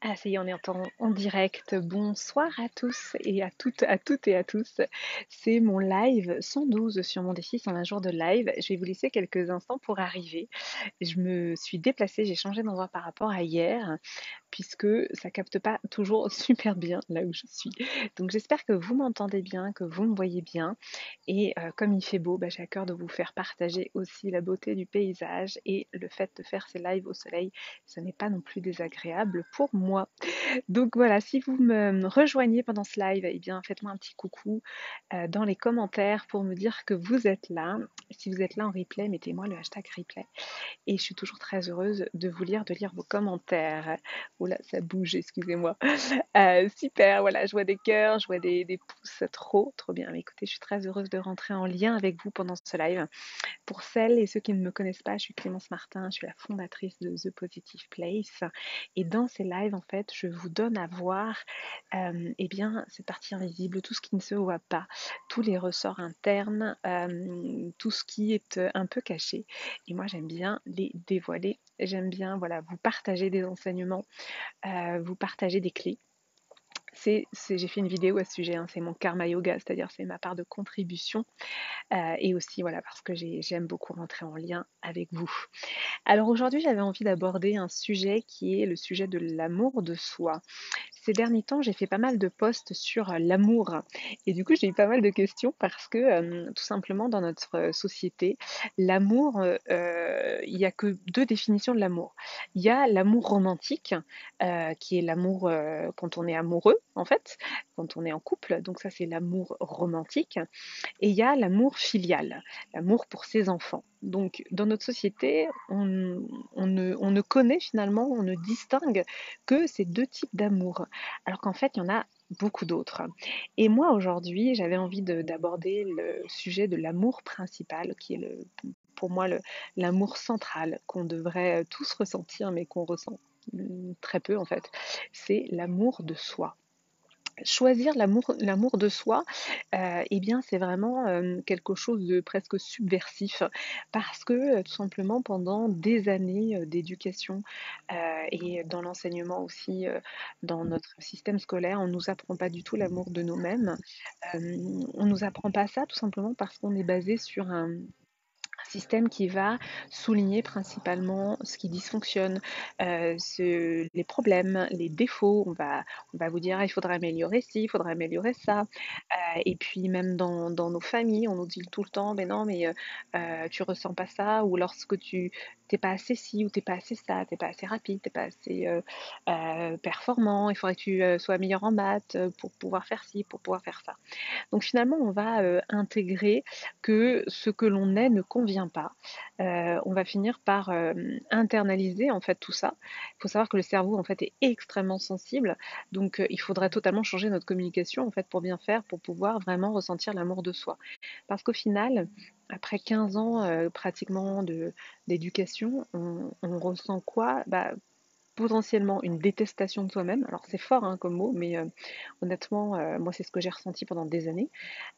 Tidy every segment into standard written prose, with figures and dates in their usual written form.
Ah, ça y est, on est en direct. Bonsoir à tous et à toutes et à tous. C'est mon live 112 sur mon défi 120 jours de live. Je vais vous laisser quelques instants pour arriver. Je me suis déplacée, j'ai changé d'endroit par rapport à hier, puisque ça capte pas toujours super bien là où je suis. Donc j'espère que vous m'entendez bien, que vous me voyez bien. Et comme il fait beau, bah, j'ai à cœur de vous faire partager aussi la beauté du paysage et le fait de faire ces lives au soleil, ce n'est pas non plus désagréable pour moi. Donc voilà, si vous me rejoignez pendant ce live, eh bien faites-moi un petit coucou dans les commentaires pour me dire que vous êtes là. Si vous êtes là en replay, mettez-moi le hashtag replay. Et je suis toujours très heureuse de lire vos commentaires. Oula, ça bouge, excusez-moi. Super, voilà, je vois des cœurs, je vois des pouces, trop bien. Mais écoutez, je suis très heureuse de rentrer en lien avec vous pendant ce live. Pour celles et ceux qui ne me connaissent pas, je suis Clémence Martin, je suis la fondatrice de The Positive Place. Et dans ces lives, en fait, je vous donne à voir eh bien, cette partie invisible, tout ce qui ne se voit pas, tous les ressorts internes, tout ce qui est un peu caché. Et moi, j'aime bien les dévoiler. J'aime bien voilà, vous partager des enseignements, vous partager des clés. J'ai fait une vidéo à ce sujet, hein, c'est mon karma yoga, c'est-à-dire c'est ma part de contribution et aussi voilà parce que j'aime beaucoup rentrer en lien avec vous. Alors aujourd'hui, j'avais envie d'aborder un sujet qui est le sujet de l'amour de soi. Ces derniers temps, j'ai fait pas mal de posts sur l'amour et du coup, j'ai eu pas mal de questions parce que tout simplement dans notre société, l'amour, il n'y a que deux définitions de l'amour. Il y a l'amour romantique, qui est l'amour quand on est amoureux, en fait, quand on est en couple. Donc ça, c'est l'amour romantique. Et il y a l'amour filial, l'amour pour ses enfants. Donc dans notre société, on ne connaît finalement, on ne distingue que ces deux types d'amour, alors qu'en fait, il y en a beaucoup d'autres. Et moi, aujourd'hui, j'avais envie d'aborder le sujet de l'amour principal, qui est pour moi l'amour central qu'on devrait tous ressentir, mais qu'on ressent très peu en fait. C'est l'amour de soi. Choisir l'amour de soi, eh bien, c'est vraiment, quelque chose de presque subversif parce que, tout simplement pendant des années, d'éducation, et dans l'enseignement aussi, dans notre système scolaire, on nous apprend pas du tout l'amour de nous-mêmes. On nous apprend pas ça tout simplement parce qu'on est basé sur un système qui va souligner principalement ce qui dysfonctionne, les problèmes, les défauts. On va vous dire, ah, il faudrait améliorer ci, il faudrait améliorer ça. Et puis même dans nos familles, on nous dit tout le temps, mais non, mais tu ressens pas ça, ou lorsque tu t'es pas assez ci, ou t'es pas assez ça, t'es pas assez rapide, t'es pas assez performant, il faudrait que tu sois meilleur en maths pour pouvoir faire ci, pour pouvoir faire ça. Donc finalement, on va intégrer que ce que l'on est ne convient pas. On va finir par internaliser en fait tout ça. Il faut savoir que le cerveau en fait est extrêmement sensible, donc il faudrait totalement changer notre communication en fait pour bien faire, pour pouvoir vraiment ressentir l'amour de soi. Parce qu'au final, après 15 ans pratiquement d'éducation, on ressent quoi? Bah, potentiellement une détestation de soi-même. Alors c'est fort hein, comme mot, mais honnêtement, moi c'est ce que j'ai ressenti pendant des années.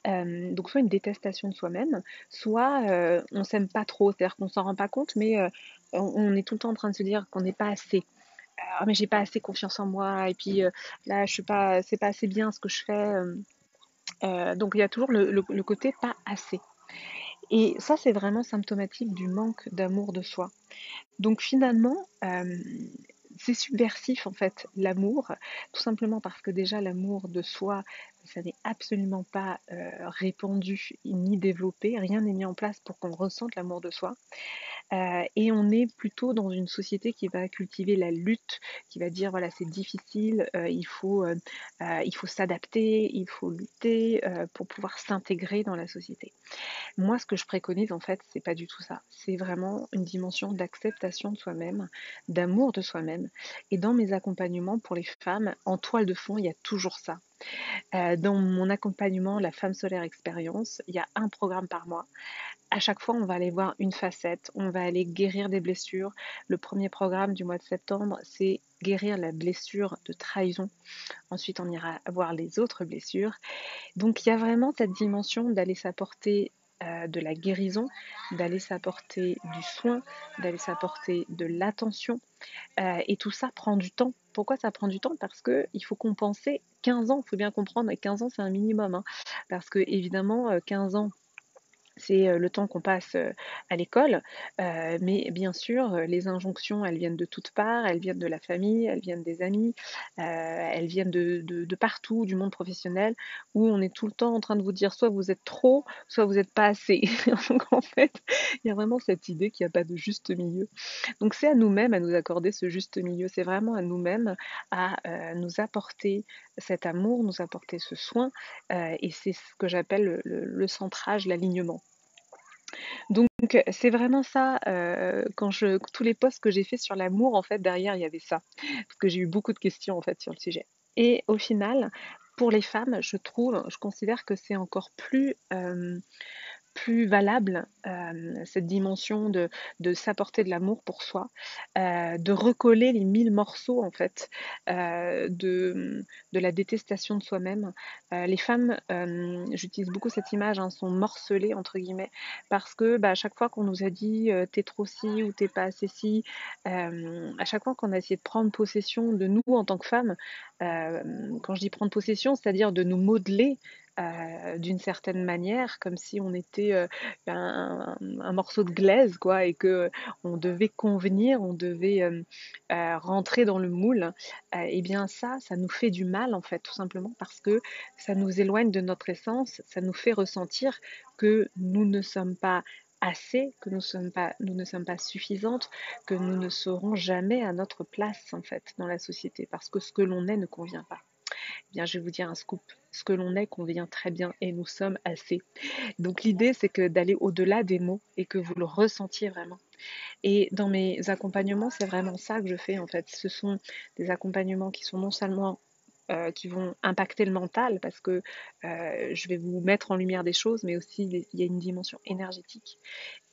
Donc soit une détestation de soi-même, soit on s'aime pas trop, c'est-à-dire qu'on s'en rend pas compte, mais on est tout le temps en train de se dire qu'on n'est pas assez. Ah mais j'ai pas assez confiance en moi, et puis là je suis pas, c'est pas assez bien ce que je fais. Donc il y a toujours le côté pas assez. Et ça c'est vraiment symptomatique du manque d'amour de soi. Donc finalement, c'est subversif en fait l'amour, tout simplement parce que déjà l'amour de soi, ça n'est absolument pas répandu ni développé, rien n'est mis en place pour qu'on ressente l'amour de soi. Et on est plutôt dans une société qui va cultiver la lutte, qui va dire voilà c'est difficile, il faut s'adapter, il faut lutter pour pouvoir s'intégrer dans la société. Moi, ce que je préconise, en fait, c'est pas du tout ça. C'est vraiment une dimension d'acceptation de soi-même, d'amour de soi-même. Et dans mes accompagnements pour les femmes, en toile de fond, il y a toujours ça. Dans mon accompagnement, la femme solaire expérience, il y a un programme par mois. À chaque fois, on va aller voir une facette, on va aller guérir des blessures. Le premier programme du mois de septembre, c'est guérir la blessure de trahison. Ensuite, on ira voir les autres blessures. Donc, il y a vraiment cette dimension d'aller s'apporter de la guérison, d'aller s'apporter du soin, d'aller s'apporter de l'attention. Et tout ça prend du temps. Pourquoi ça prend du temps? Parce qu'il faut compenser 15 ans, il faut bien comprendre, et 15 ans c'est un minimum, hein. Parce que évidemment, 15 ans c'est le temps qu'on passe à l'école, mais bien sûr, les injonctions, elles viennent de toutes parts, elles viennent de la famille, elles viennent des amis, elles viennent de partout, du monde professionnel, où on est tout le temps en train de vous dire soit vous êtes trop, soit vous n'êtes pas assez. Donc en fait, il y a vraiment cette idée qu'il n'y a pas de juste milieu. Donc c'est à nous-mêmes à nous accorder ce juste milieu, c'est vraiment à nous-mêmes à nous apporter cet amour, nous apporter ce soin, et c'est ce que j'appelle le centrage, l'alignement. Donc c'est vraiment ça, tous les posts que j'ai fait sur l'amour, en fait, derrière, il y avait ça. Parce que j'ai eu beaucoup de questions, en fait, sur le sujet. Et au final, pour les femmes, je considère que c'est encore plus valable, cette dimension de s'apporter de l'amour pour soi, de recoller les 1000 morceaux en fait, de la détestation de soi-même. Les femmes, j'utilise beaucoup cette image, hein, sont morcelées entre guillemets parce que à chaque fois qu'on nous a dit t'es trop ci ou t'es pas assez ci, à chaque fois qu'on a essayé de prendre possession de nous en tant que femmes, quand je dis prendre possession, c'est-à-dire de nous modeler d'une certaine manière, comme si on était un morceau de glaise, quoi, et que on devait convenir, on devait rentrer dans le moule. Et bien ça nous fait du mal en fait, tout simplement parce que ça nous éloigne de notre essence, ça nous fait ressentir que nous ne sommes pas assez, que nous ne sommes pas suffisantes, que nous ne serons jamais à notre place en fait dans la société, parce que ce que l'on est ne convient pas. Eh bien, je vais vous dire un scoop. Ce que l'on est convient très bien et nous sommes assez. Donc l'idée, c'est que d'aller au-delà des mots et que vous le ressentiez vraiment. Et dans mes accompagnements, c'est vraiment ça que je fais en fait. Ce sont des accompagnements qui sont non seulement qui vont impacter le mental parce que je vais vous mettre en lumière des choses, mais aussi il y a une dimension énergétique.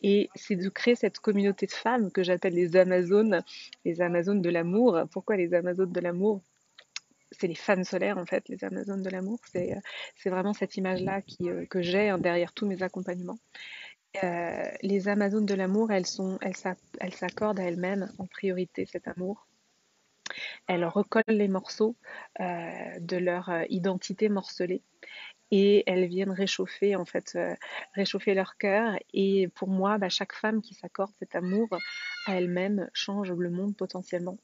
Et c'est de créer cette communauté de femmes que j'appelle les Amazones de l'amour. Pourquoi les Amazones de l'amour? C'est les femmes solaires en fait, les Amazones de l'amour. C'est vraiment cette image-là que j'ai hein, derrière tous mes accompagnements. Les Amazones de l'amour, elles s'accordent à elles-mêmes en priorité cet amour. Elles recollent les morceaux de leur identité morcelée et elles viennent réchauffer en fait, réchauffer leur cœur. Et pour moi, chaque femme qui s'accorde cet amour à elle-même change le monde potentiellement.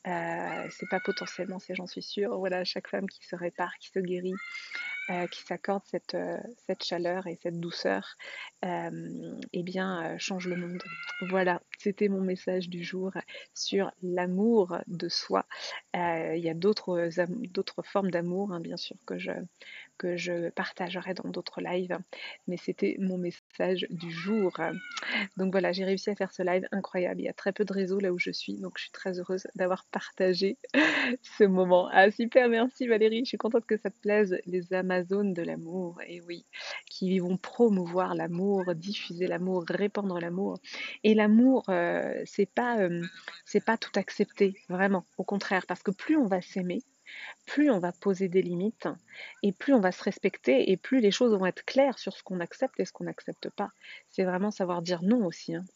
C'est pas potentiellement, c'est j'en suis sûre. Voilà, chaque femme qui se répare, qui se guérit, qui s'accorde cette chaleur et cette douceur, eh bien, change le monde. Voilà, c'était mon message du jour sur l'amour de soi. Il y a d'autres formes d'amour, hein, bien sûr, que je partagerai dans d'autres lives, mais c'était mon message du jour. Donc voilà, j'ai réussi à faire ce live incroyable. Il y a très peu de réseau là où je suis, donc je suis très heureuse d'avoir partagé ce moment. Ah super, merci Valérie, je suis contente que ça te plaise, les Amazones de l'amour, et oui, qui vont promouvoir l'amour, diffuser l'amour, répandre l'amour. Et l'amour, c'est pas tout accepter, vraiment, au contraire, parce que plus on va s'aimer, plus on va poser des limites et plus on va se respecter et plus les choses vont être claires sur ce qu'on accepte et ce qu'on n'accepte pas. C'est vraiment savoir dire non aussi, hein.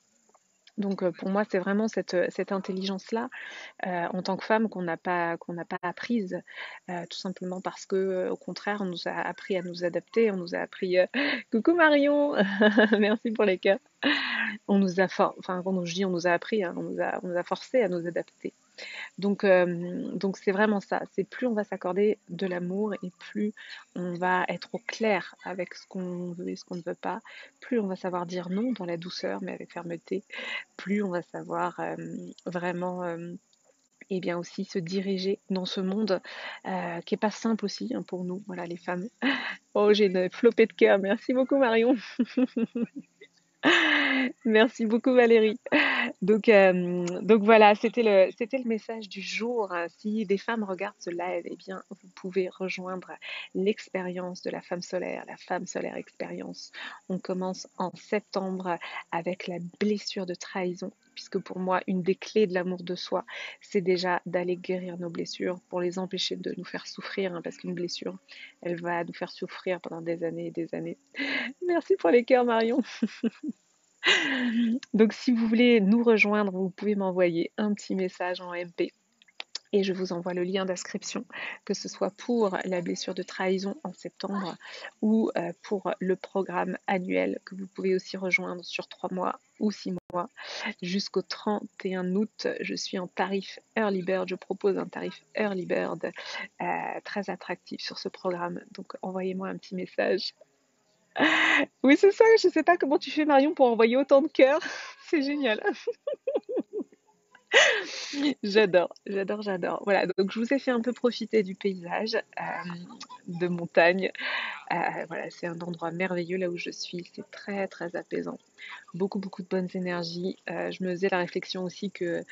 Donc pour moi, c'est vraiment cette intelligence-là en tant que femme qu'on n'a pas apprise, tout simplement parce que au contraire, on nous a appris à nous adapter, on nous a appris coucou Marion, merci pour les cœurs. On nous a enfin quand je dis on nous a appris, hein, on nous a forcé à nous adapter. Donc c'est vraiment ça, c'est plus on va s'accorder de l'amour et plus on va être au clair avec ce qu'on veut et ce qu'on ne veut pas, plus on va savoir dire non dans la douceur mais avec fermeté, plus on va savoir vraiment et bien aussi se diriger dans ce monde qui est pas simple aussi hein, pour nous, voilà les femmes. Oh j'ai une flopée de cœur, merci beaucoup Marion. Merci beaucoup Valérie. Donc voilà, c'était le message du jour. Si des femmes regardent ce live, eh bien, vous pouvez rejoindre l'expérience de la femme solaire expérience. On commence en septembre avec la blessure de trahison, puisque pour moi, une des clés de l'amour de soi, c'est déjà d'aller guérir nos blessures pour les empêcher de nous faire souffrir, hein, parce qu'une blessure, elle va nous faire souffrir pendant des années et des années. Merci pour les cœurs, Marion. Donc, si vous voulez nous rejoindre, vous pouvez m'envoyer un petit message en MP et je vous envoie le lien d'inscription, que ce soit pour la blessure de trahison en septembre ou pour le programme annuel que vous pouvez aussi rejoindre sur 3 mois ou 6 mois. Jusqu'au 31 août, je suis en tarif Early Bird. Je propose un tarif Early Bird très attractif sur ce programme. Donc, envoyez-moi un petit message. Oui, c'est ça. Je ne sais pas comment tu fais, Marion, pour envoyer autant de cœurs. C'est génial. J'adore, j'adore, j'adore. Voilà, donc je vous ai fait un peu profiter du paysage de montagne. Voilà, c'est un endroit merveilleux là où je suis. C'est très, très apaisant. Beaucoup, beaucoup de bonnes énergies. Je me faisais la réflexion aussi que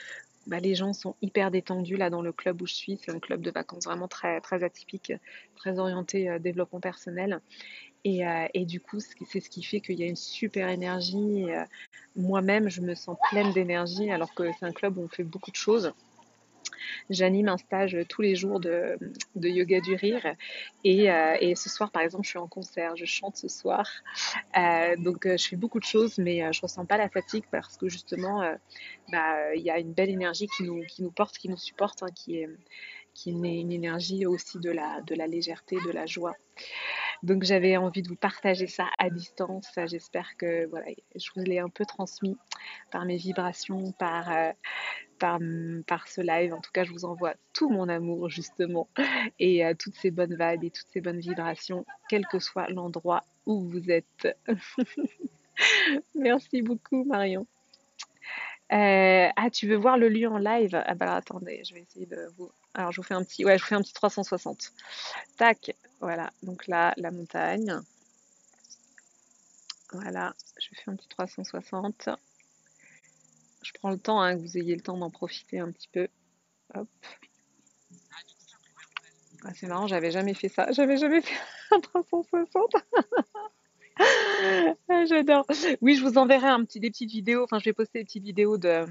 bah, les gens sont hyper détendus là dans le club où je suis. C'est un club de vacances vraiment très, très atypique, très orienté développement personnel. Et du coup, c'est ce qui fait qu'il y a une super énergie. Moi-même, je me sens pleine d'énergie alors que c'est un club où on fait beaucoup de choses. J'anime un stage tous les jours de yoga du rire. Et ce soir, par exemple, je suis en concert. Je chante ce soir. Donc, je fais beaucoup de choses, mais je ressens pas la fatigue parce que justement, il y a une belle énergie qui nous porte, qui nous supporte, hein, qui est une énergie aussi de la légèreté, de la joie. Donc j'avais envie de vous partager ça à distance. J'espère que voilà, je vous l'ai un peu transmis par mes vibrations, par ce live. En tout cas, je vous envoie tout mon amour justement et toutes ces bonnes vibes et toutes ces bonnes vibrations, quel que soit l'endroit où vous êtes. Merci beaucoup Marion. Ah, tu veux voir le lieu en live? Ah bah attendez, je vais essayer de vous. Alors je vous fais un petit, ouais, je vous fais un petit 360. Tac, voilà. Donc là, la montagne. Voilà, je fais un petit 360. Je prends le temps, hein, que vous ayez le temps d'en profiter un petit peu. Hop. Ah, c'est marrant, j'avais jamais fait ça. J'avais jamais fait un 360. Ah, j'adore. Oui, je vous enverrai des petites vidéos. Enfin, je vais poster des petites vidéos de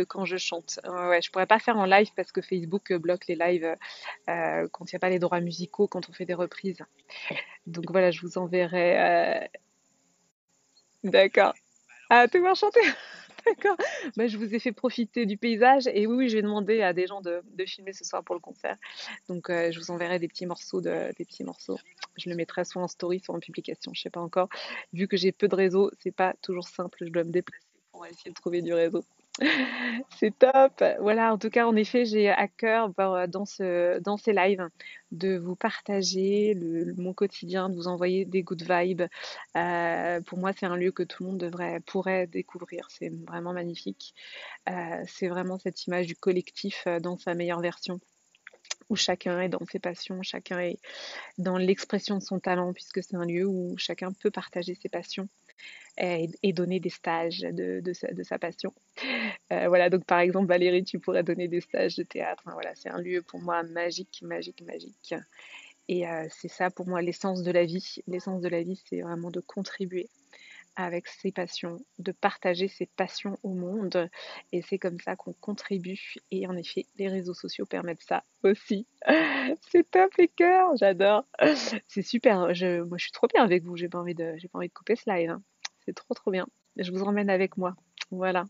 quand je chante. Ouais, je pourrais pas faire en live parce que Facebook bloque les lives quand il n'y a pas les droits musicaux, quand on fait des reprises. Donc voilà, je vous enverrai. D'accord. Ah, te voir chanter. D'accord. Bah, je vous ai fait profiter du paysage et oui, oui, je vais demander à des gens de filmer ce soir pour le concert. Donc, je vous enverrai des petits morceaux. Je le mettrai soit en story, soit en publication. Je sais pas encore. Vu que j'ai peu de réseau, c'est pas toujours simple. Je dois me déplacer pour essayer de trouver du réseau. C'est top. Voilà, en tout cas, en effet, j'ai à cœur dans ces lives de vous partager mon quotidien, de vous envoyer des good vibes. Pour moi, c'est un lieu que tout le monde pourrait découvrir. C'est vraiment magnifique. C'est vraiment cette image du collectif dans sa meilleure version, où chacun est dans ses passions, chacun est dans l'expression de son talent, puisque c'est un lieu où chacun peut partager ses passions et donner des stages de sa passion. Voilà, donc par exemple, Valérie, tu pourrais donner des stages de théâtre. Hein, voilà, c'est un lieu pour moi magique, magique, magique. Et c'est ça pour moi l'essence de la vie. L'essence de la vie, c'est vraiment de contribuer avec ses passions, de partager ses passions au monde. Et c'est comme ça qu'on contribue. Et en effet, les réseaux sociaux permettent ça aussi. C'est top les cœurs, j'adore. C'est super. Moi, je suis trop bien avec vous. J'ai pas envie de couper ce live, hein. C'est trop, trop bien. Je vous emmène avec moi. Voilà.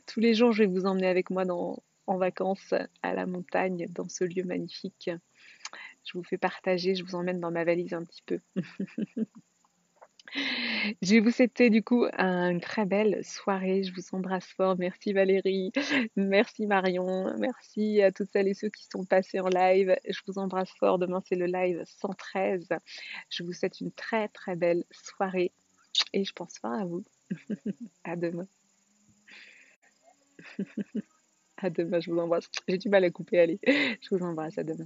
Tous les jours, je vais vous emmener avec moi en vacances à la montagne, dans ce lieu magnifique. Je vous fais partager, je vous emmène dans ma valise un petit peu. Je vais vous souhaiter du coup une très belle soirée. Je vous embrasse fort. Merci Valérie, merci Marion, merci à toutes celles et ceux qui sont passés en live. Je vous embrasse fort. Demain, c'est le live 113. Je vous souhaite une très très belle soirée et je pense fort à vous. À demain. À demain, je vous embrasse. J'ai du mal à couper, allez. Je vous embrasse, à demain.